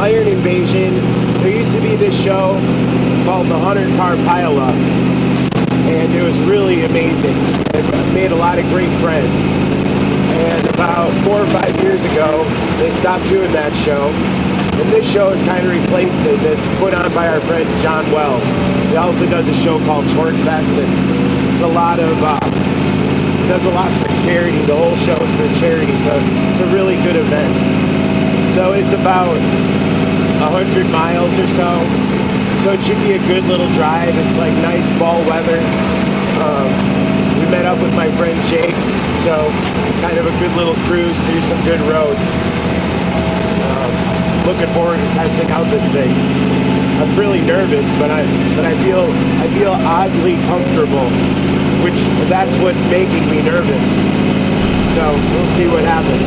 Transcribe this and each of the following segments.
Iron Invasion, there used to be this show called the 100 Car Pileup, and it was really amazing. I made a lot of great friends. And about 4 or 5 years ago, they stopped doing that show. And this show has kind of replaced it. It's put on by our friend John Wells. He also does a show called Torque Fest, and it's a lot of, does a lot for charity. The whole show is for charity, so it's a really good event. So it's about 100 miles or so. So it should be a good little drive. It's like nice fall weather. We met up with my friend Jake, so kind of a good little cruise through some good roads. Looking forward to testing out this thing. I'm really nervous, but I feel oddly comfortable, which that's what's making me nervous. So we'll see what happens.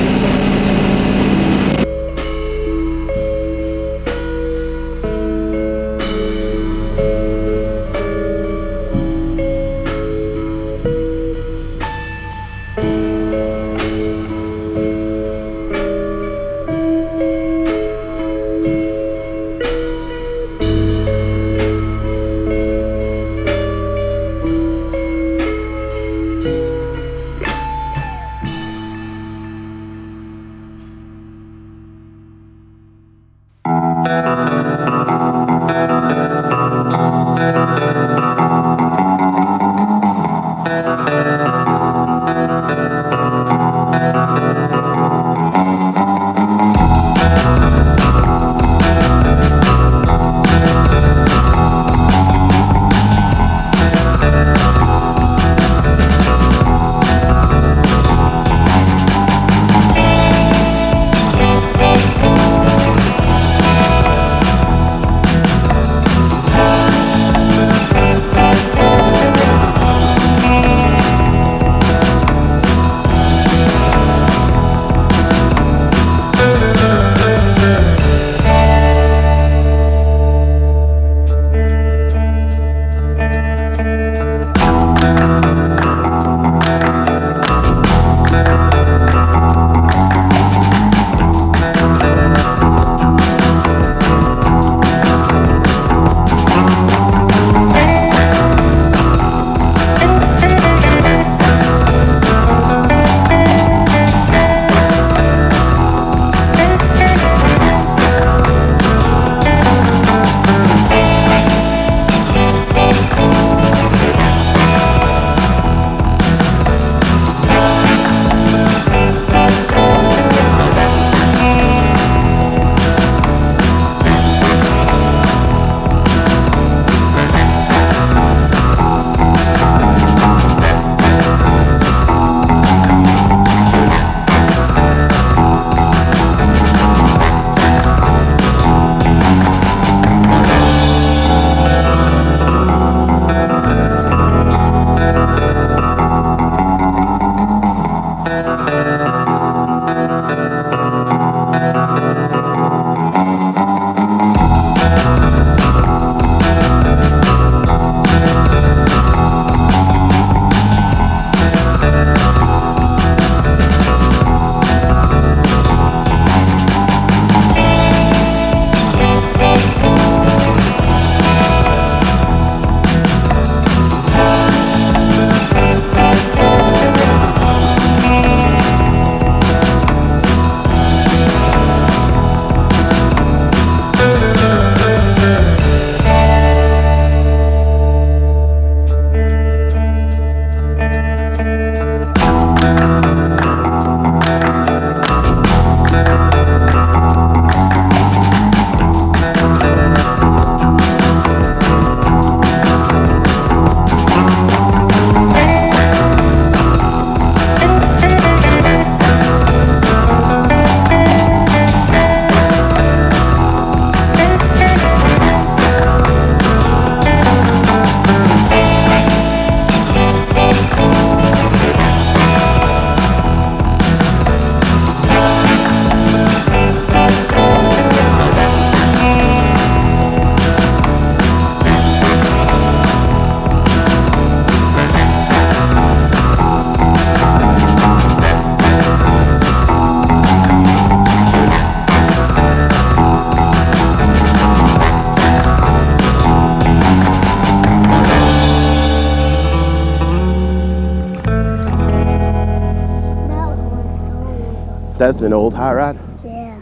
That's an old hot rod? Yeah.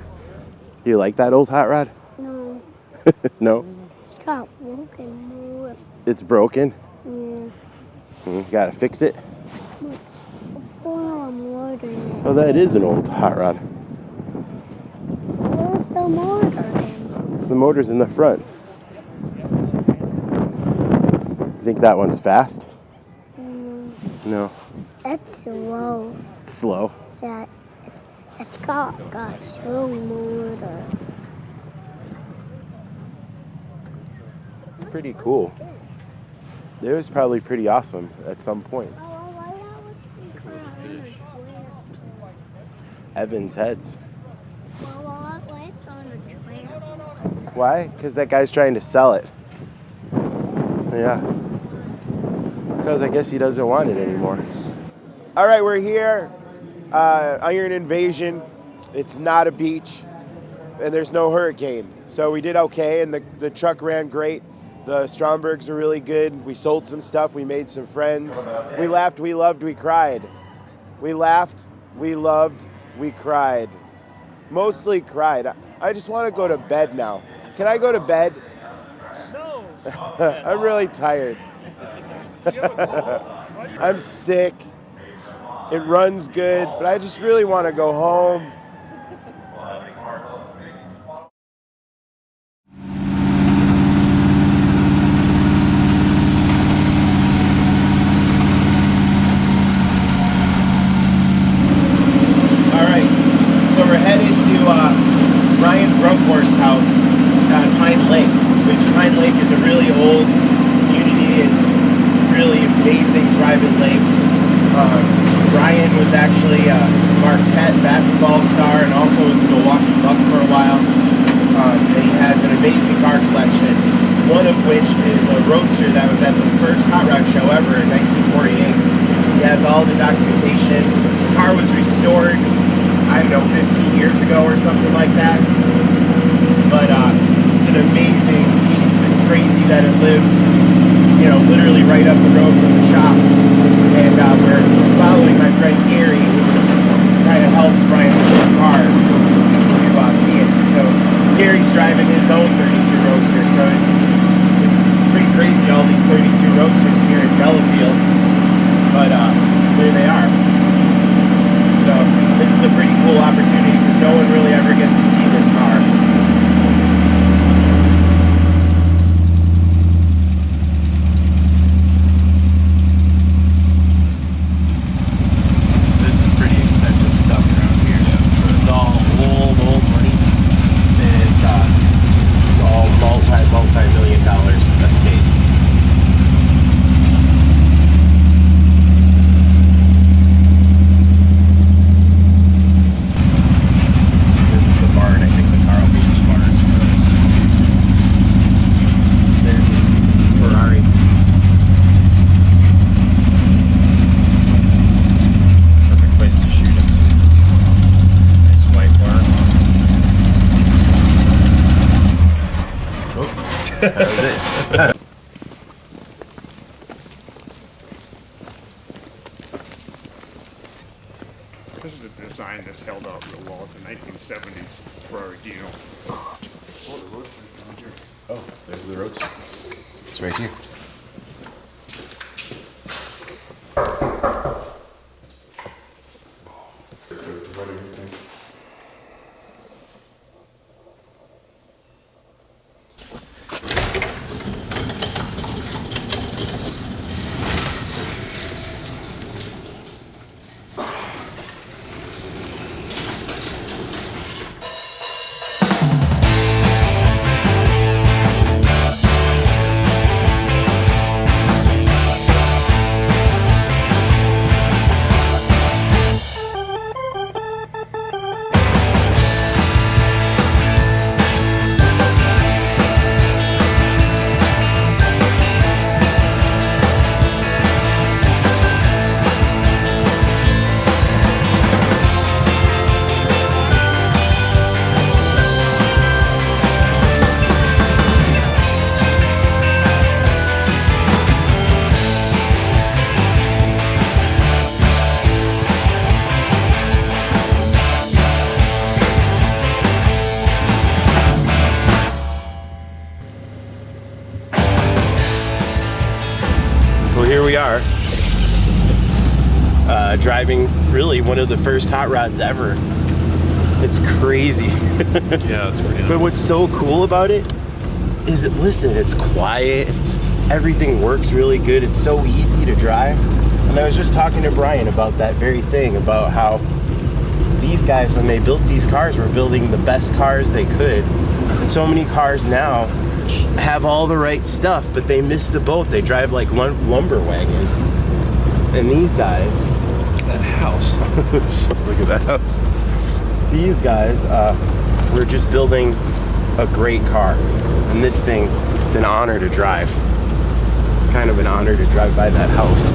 Do you like that old hot rod? No. No? It's got broken. It's broken? Yeah. You gotta fix it? Oh, I'm ordering it. Oh, that is an old hot rod. Where's the motor then? The motor's in the front. You think that one's fast? No. It's slow. It's slow. Yeah, it's got a slow motor. It's pretty cool. It was probably pretty awesome at some point. Evan's heads. Why it's on a trailer? Why? Because that guy's trying to sell it. Yeah. Because I guess he doesn't want it anymore. All right, we're here. Iron Invasion. It's not a beach, and there's no hurricane. So we did okay, and the truck ran great. The Strombergs are really good. We sold some stuff. We made some friends. We laughed, we loved, we cried. We laughed, we loved, we cried. Mostly cried. I just want to go to bed now. Can I go to bed? No. I'm really tired. I'm sick. It runs good, but I just really want to go home. Ryan Brunkhorst's house on Pine Lake, which Pine Lake is a really old community. It's really amazing private lake. Ryan was actually a Marquette basketball star and also was a Milwaukee Buck for a while. And he has an amazing car collection, one of which is a Roadster that was at the first Hot Rod show ever in 1948. He has all the documentation. The car was restored, I don't know, 15 years ago or something like that. But it's an amazing piece. It's crazy that it lives, literally right up the road from the shop. And we're following my friend Gary, who kind of helps Brian with his cars to see it. So Gary's driving his own 32 Roadster. So it's pretty crazy, all these 32 Roadsters here in Delafield. But there they are. So this is a pretty cool opportunity because no one really ever gets to see this car. This is pretty expensive stuff around here. It's all old money. And it's all multi-million dollars estates. That was it. This is a design that's held out real well. It's the 1970s Ferrari Dino. Oh, the Roadster's down here. Oh, there's the Roadster. It's right here. driving really one of the first hot rods ever. It's crazy. Yeah, it's pretty nice. But what's so cool about it is listen, it's quiet. Everything works really good. It's so easy to drive. And I was just talking to Brian about that very thing, about how these guys, when they built these cars, were building the best cars they could. And so many cars now have all the right stuff, but they miss the boat. They drive like lumber wagons. And these guys, That house. just look at that house. These guys were just building a great car. And this thing, it's an honor to drive. It's kind of an honor to drive by that house.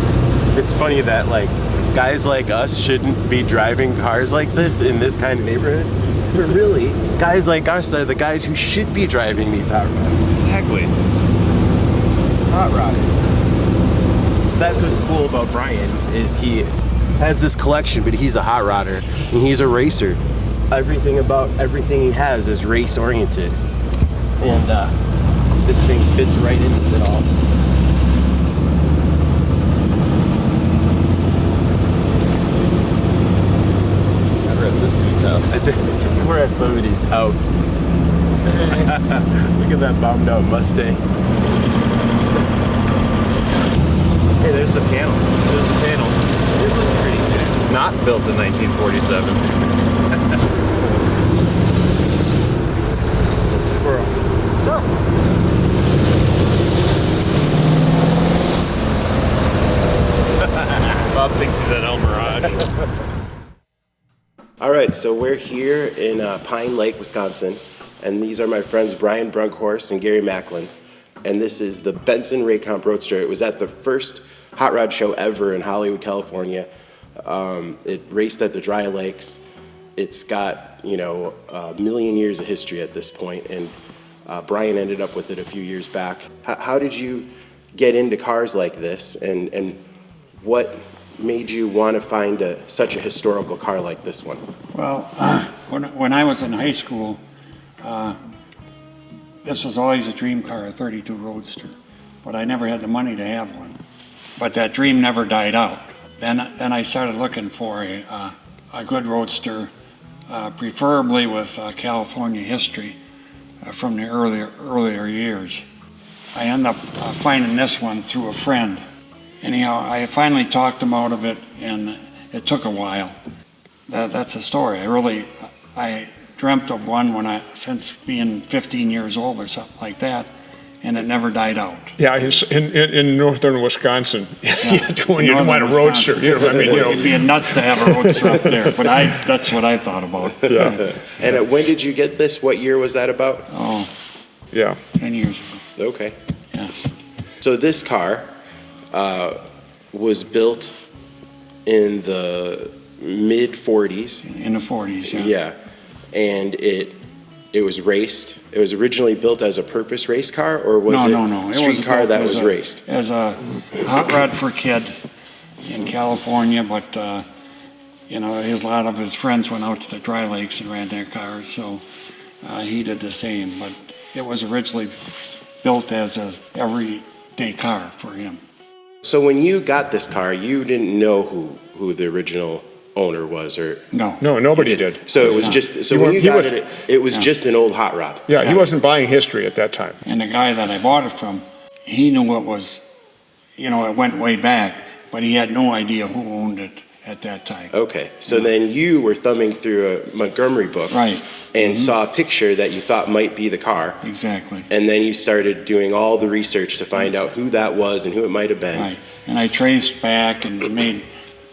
It's funny that like guys like us shouldn't be driving cars like this in this kind of neighborhood. But really, guys like us are the guys who should be driving these hot rods. Exactly. Hot rodders. That's what's cool about Brian, is he has this collection, but he's a hot rodder and he's a racer. Everything about everything he has is race oriented. And this thing fits right into it all. I think we're at somebody's house. Look at that bombed out Mustang. Hey, there's the panel. There's the panel. It looks pretty good. Not built in 1947. Squirrel. Bob thinks he's at El Mirage. All right, so we're here in Pine Lake, Wisconsin, and these are my friends Brian Brunkhorst and Gary Macklin, and this is the Benson Rehkop Roadster. It was at the first hot rod show ever in Hollywood, California. It raced at the dry lakes. It's got, a million years of history at this point, and Brian ended up with it a few years back. How did you get into cars like this, and what made you want to find such a historical car like this one? Well, when I was in high school, this was always a dream car, a 32 Roadster, but I never had the money to have one. But that dream never died out. Then I started looking for a good Roadster, preferably with California history from the earlier years. I ended up finding this one through a friend. Anyhow, I finally talked him out of it, and it took a while. That's the story. I dreamt of one since being 15 years old or something like that, and it never died out. Yeah, in northern Wisconsin, when you Northern want a roadster, Wisconsin. It'd be nuts to have a roadster up there, but that's what I thought about. Yeah. And when did you get this? What year was that about? Oh, Yeah. 10 years ago. Okay. Yeah. So this car was built in the mid 40s. In the 40s, yeah. Yeah, and it was raced. It was originally built as a purpose race car, or was it No. a street car built that was raced? As a hot rod for kid in California, but a lot of his friends went out to the dry lakes and ran their cars, so he did the same. But it was originally built as an everyday car for him. So when you got this car, you didn't know who the original owner was, or No. No, nobody did. so it was just so when you got it, it was just an old hot rod. Yeah, he wasn't buying history at that time. And the guy that I bought it from, he knew it was, it went way back, but he had no idea who owned it at that time. Okay, so then you were thumbing through a Montgomery book, Right. and saw a picture that you thought might be the car, Exactly. and then you started doing all the research to find out who that was and who it might have been. Right. And I traced back and made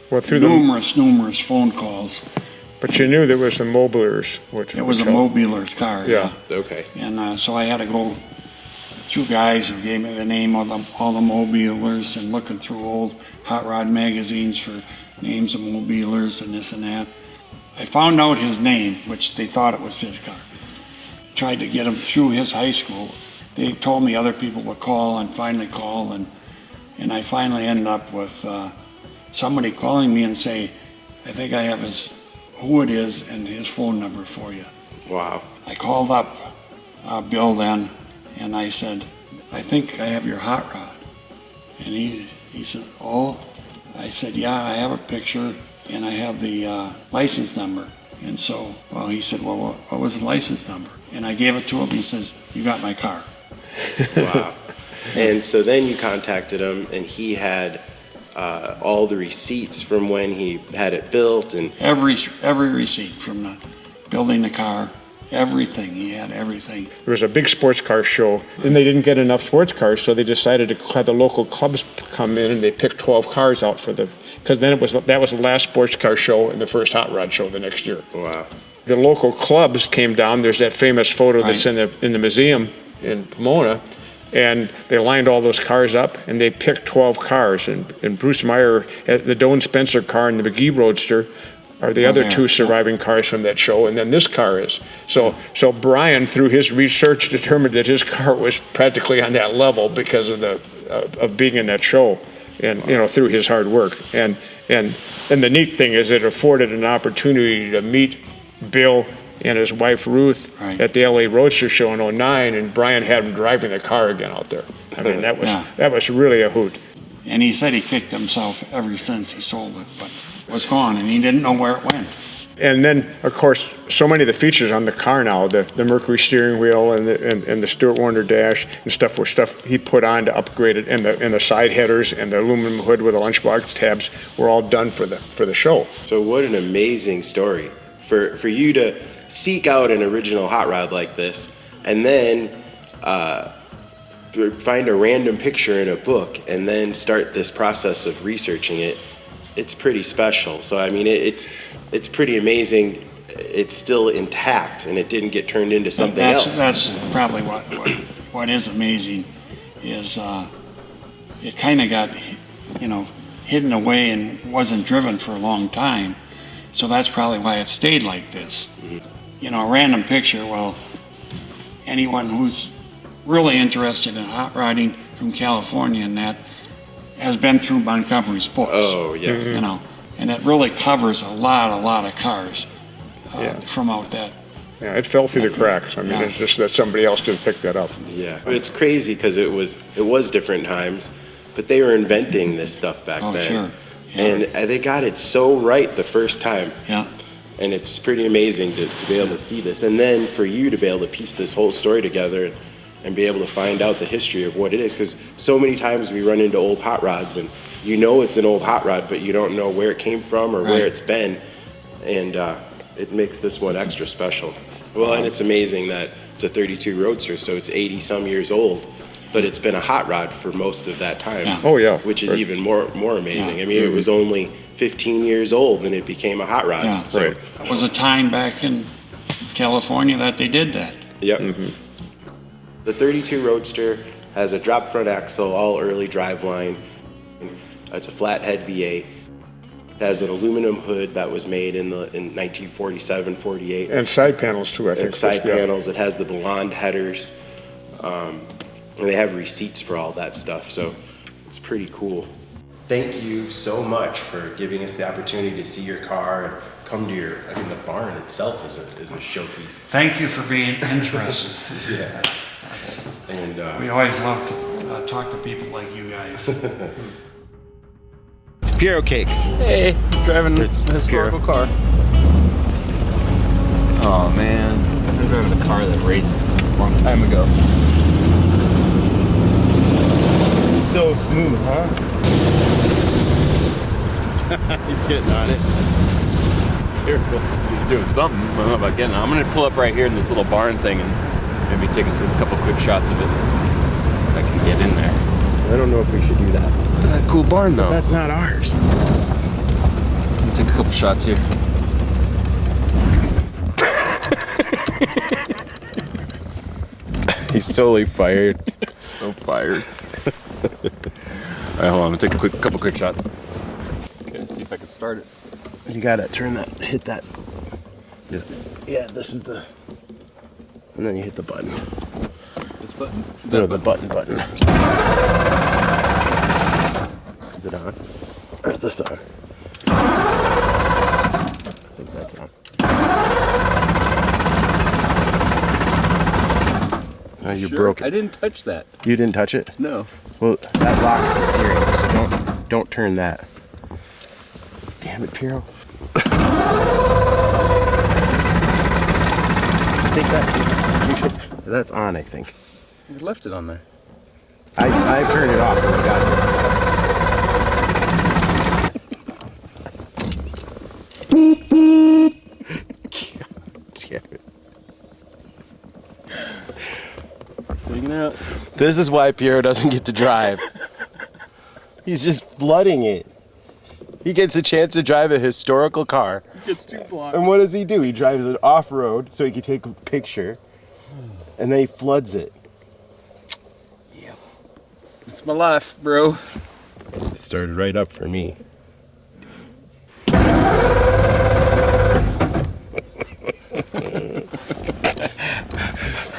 Well, through numerous phone calls. but you knew there was the Mobilers. It was a Mobiler's car. Yeah. Okay. And so I had to go through guys who gave me the name of all the Mobilers, and looking through old hot rod magazines for names of Mobilers and this and that. I found out his name, which they thought it was his car. Tried to get him through his high school. They told me other people would call, and finally call, and I finally ended up with somebody calling me and say, I think I have who it is and his phone number for you. Wow. I called up Bill then, and I said, I think I have your hot rod. And he said, oh, I said, yeah, I have a picture and I have the license number. And so, well, he said, well, what was the license number? And I gave it to him. He says, you got my car. Wow. And so then you contacted him, and he had all the receipts from when he had it built, and Every receipt from the building the car, everything. He had everything. There was a big sports car show, and they didn't get enough sports cars, so they decided to have the local clubs come in, and they picked 12 cars out for because then that was the last sports car show and the first hot rod show the next year. wow. The local clubs came down. There's that famous photo that's Right. in the museum in Pomona, and they lined all those cars up, and they picked 12 cars. And Bruce Meyer, the Doane Spencer car and the McGee Roadster are the other there, two yeah. surviving cars from that show, and then this car is. So Brian, through his research, determined that his car was practically on that level because of of being in that show, and through his hard work. And the neat thing is it afforded an opportunity to meet Bill and his wife Ruth Right. at the LA Roadster show in '09, and Brian had him driving the car again out there. I mean, Yeah. that was really a hoot. And he said he kicked himself ever since he sold it, but it was gone, and he didn't know where it went. And then, of course, so many of the features on the car now, the Mercury steering wheel and the Stuart Warner dash and stuff were stuff he put on to upgrade it, and the side headers and the aluminum hood with the lunchbox tabs were all done for the show. So what an amazing story for you to seek out an original hot rod like this, and then find a random picture in a book, and then start this process of researching it. It's pretty special. So I mean, it's pretty amazing. It's still intact, and it didn't get turned into something else. That's probably what is amazing is it kind of got hidden away and wasn't driven for a long time. So that's probably why it stayed like this. A random picture. Well, anyone who's really interested in hot rodding from California and that has been through Montgomery's books. Oh yes. And it really covers a lot of cars from out that. Yeah, it fell through the cracks. I mean, Yeah. it's just that somebody else didn't pick that up. Yeah, it's crazy because it was different times, but they were inventing this stuff back Oh, then. sure. Yeah. And they got it so right the first time. Yeah. And it's pretty amazing to be able to see this. And then for you to be able to piece this whole story together and be able to find out the history of what it is. Because so many times we run into old hot rods and it's an old hot rod, but you don't know where it came from or Right. where it's been. And it makes this one extra special. Well, and it's amazing that it's a 32 Roadster, so it's 80 some years old. But it's been a hot rod for most of that time. Yeah. Oh, yeah. Which is Right. even more amazing. Yeah. I mean, it was only 15 years old and it became a hot rod. Yeah. So, Right. It was a time back in California that they did that. Yep. The 32 Roadster has a drop front axle, all early driveline. It's a flathead V8. It has an aluminum hood that was made in 1947, 48. And side panels too, I think. And side Yeah. panels. It has the blonde headers. And they have receipts for all that stuff, so it's pretty cool. Thank you so much for giving us the opportunity to see your car and come to the barn itself is a showpiece. Thank you for being interested. Yeah. And We always love to talk to people like you guys. it's Bureau Cakes. Hey, driving a historical car. Oh man, I'm driving a car that raced a long time ago. So smooth, huh? You're getting on it. Careful, you're doing something. I don't know about getting on. I'm gonna pull up right here in this little barn thing and maybe take a couple quick shots of it. If I can get in there. I don't know if we should do that. Look at that cool barn though. That's not ours. Let me take a couple shots here. He's totally fired. So fired. All right, hold on. I'm gonna take a couple quick shots. Okay, let's see if I can start it. You gotta hit that. Yeah, this is the. And then you hit the button. This button. No, the button. Is it on? Or is this on? I think that's on. Oh, you broke it. I didn't touch that. You didn't touch it? No. Well, that locks the steering, so don't turn that. Damn it, Piero. I think that's on, I think. You left it on there. I turned it off when I got this. God damn it. Singing out. This is why Piero doesn't get to drive. He's just flooding it. He gets a chance to drive a historical car. He gets 2 blocks. And what does he do? He drives it off-road so he can take a picture. And then he floods it. Yep. It's my life, bro. It started right up for me.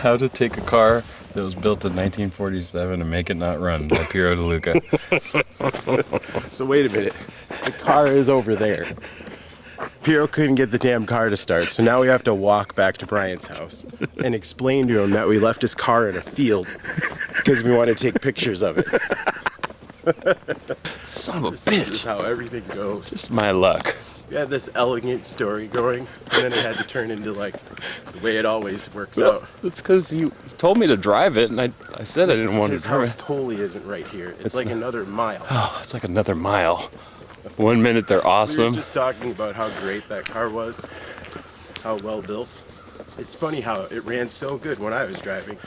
How to take a car that was built in 1947 and make it not run by Piero DeLuca. So wait a minute. The car is over there. Piero couldn't get the damn car to start, so now we have to walk back to Brian's house and explain to him that we left his car in a field because we want to take pictures of it. Son of a This bitch. is how everything goes. It's my luck. We had this elegant story going, and then it had to turn into like the way it always works out. It's because you told me to drive it, and I said I didn't want His to drive house it. totally isn't right here. It's like another mile. Oh, it's like another mile. 1 minute they're We were awesome. just talking about how great that car was, how well built. It's funny how it ran so good when I was driving.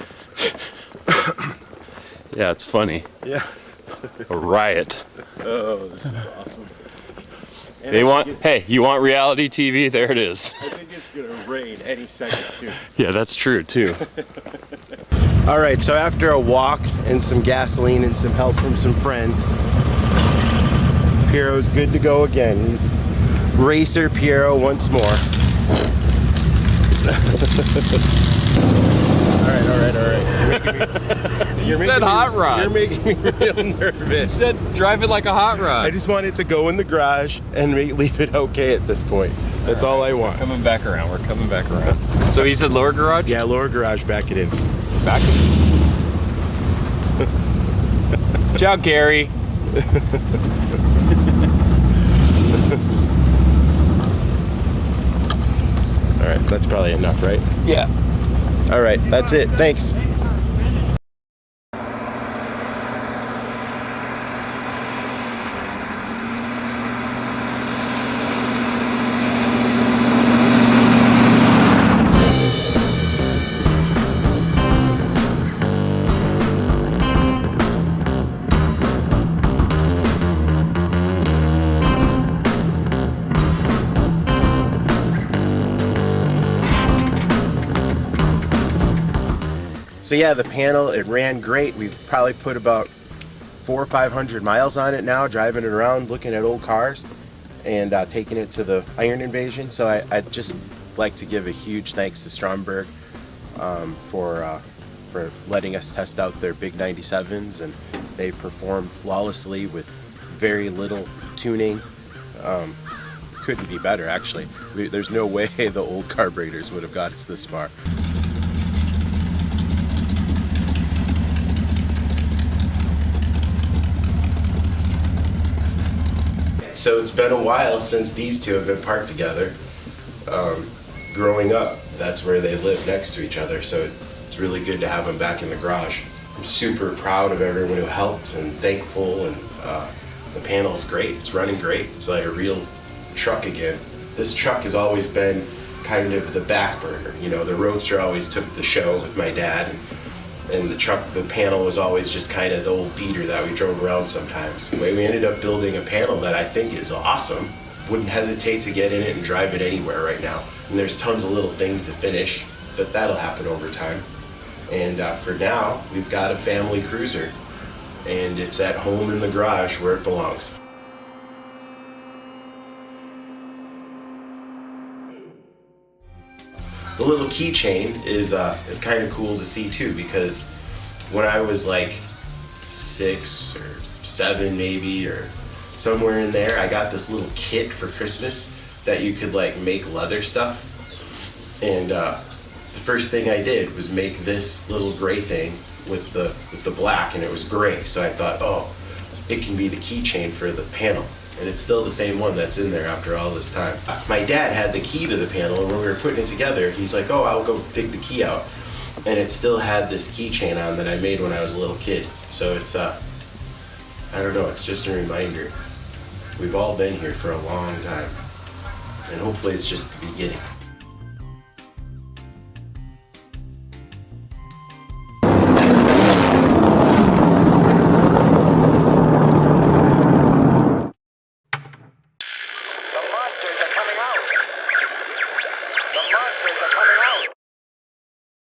Yeah, it's funny. Yeah. A riot. Oh, this is awesome. And They I want, think hey, you want reality TV? There it is. I think it's gonna rain any second too. Yeah, that's true too. All right, so after a walk and some gasoline and some help from some friends, Piero's good to go again. He's Racer Piero once more. All right. You said hot rod. You're making me real You nervous. said drive it like a hot I rod. just want it to go in the garage and leave it okay at this point. That's all I want. Coming back around. We're coming back around. So he said lower garage? Yeah, lower garage, back it in. Back. Ciao, Gary. All right, that's probably enough, right? Yeah. All right, that's it. Thanks. So yeah, the panel, it ran great. We've probably put about 400 or 500 miles on it now, driving it around, looking at old cars, and taking it to the Iron Invasion. So I'd just like to give a huge thanks to Stromberg for letting us test out their big 97s, and they performed flawlessly with very little tuning. Couldn't be better, actually. There's no way the old carburetors would have got us this far. So it's been a while since these two have been parked together. Growing up, that's where they lived, next to each other, so it's really good to have them back in the garage. I'm super proud of everyone who helped and thankful, and the panel's great. It's running great. It's like a real truck again. This truck has always been kind of the back burner. You know, the Roadster always took the show with my dad, and the truck, the panel was always just kind of the old beater that we drove around sometimes. Anyway, we ended up building a panel that I think is awesome. Wouldn't hesitate to get in it and drive it anywhere right now. And there's tons of little things to finish, but that'll happen over time. And for now, we've got a family cruiser, and it's at home in the garage where it belongs. The little keychain is kind of cool to see too, because when I was like 6 or 7 maybe, or somewhere in there, I got this little kit for Christmas that you could like make leather stuff. And the first thing I did was make this little gray thing with the black, and it was gray. So I thought, oh, it can be the keychain for the panel. and it's still the same one that's in there after all this time. My dad had the key to the panel, and when we were putting it together, he's like, oh, I'll go dig the key out. And it still had this keychain on that I made when I was a little kid. So it's, I don't know, it's just a reminder. We've all been here for a long time, and hopefully it's just the beginning.